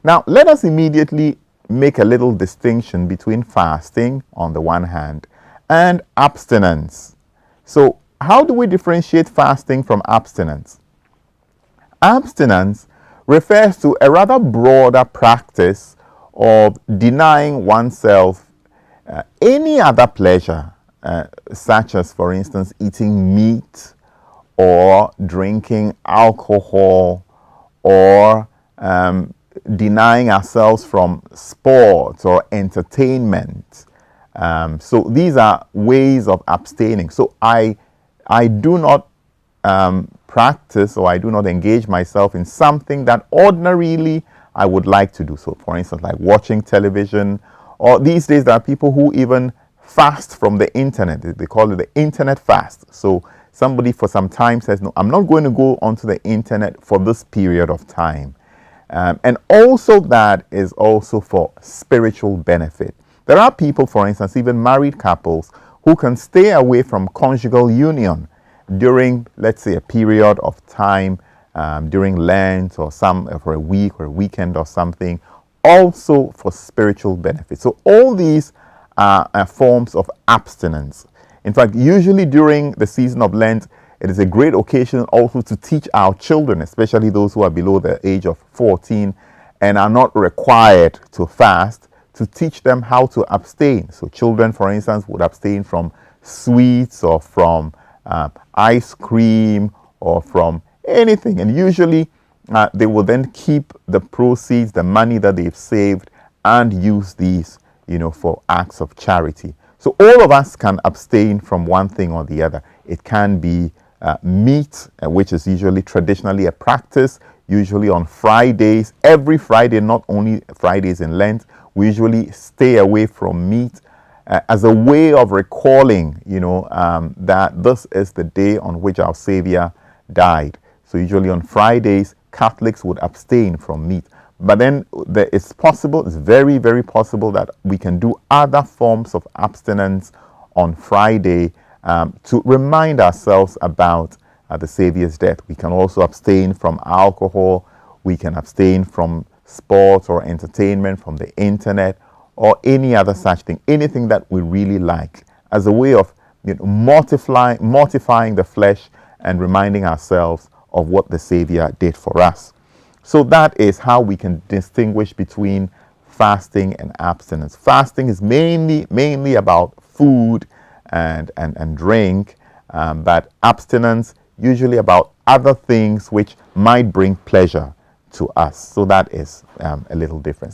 Now, let us immediately make a little distinction between fasting on the one hand and abstinence. So, how do we differentiate fasting from abstinence? Abstinence refers to a rather broader practice of denying oneself any other pleasure, such as, for instance, eating meat or drinking alcohol or denying ourselves from sports or entertainment. So these are ways of abstaining. So I do not practice, or I do not engage myself in something that ordinarily I would like to do. So for instance, like watching television, or these days there are people who even fast from the internet. They call it the internet fast. So somebody for some time says, no, I'm not going to go onto the internet for this period of time. And also that is also for spiritual benefit. There are people, for instance, even married couples, who can stay away from conjugal union during, let's say, a period of time, during Lent or for a week or a weekend or something, also for spiritual benefit. So all these are forms of abstinence. In fact, usually during the season of Lent, it is a great occasion also to teach our children, especially those who are below the age of 14 and are not required to fast, to teach them how to abstain. So children, for instance, would abstain from sweets or from ice cream or from anything. And usually they will then keep the proceeds, the money that they've saved, and use these, for acts of charity. So all of us can abstain from one thing or the other. It can be meat, which is usually traditionally a practice, usually on Fridays. Every Friday, not only Fridays in Lent, we usually stay away from meat as a way of recalling, that this is the day on which our Savior died. So usually on Fridays, Catholics would abstain from meat. But then it's possible, it's very, very possible that we can do other forms of abstinence on Friday to remind ourselves about the Savior's death. We can also abstain from alcohol. We can abstain from sports or entertainment, from the internet, or any other such thing, anything that we really like, as a way of mortifying the flesh and reminding ourselves of what the Savior did for us. So that is how we can distinguish between fasting and abstinence. Fasting is mainly about food and drink, but abstinence usually about other things which might bring pleasure to us. So that is a little different.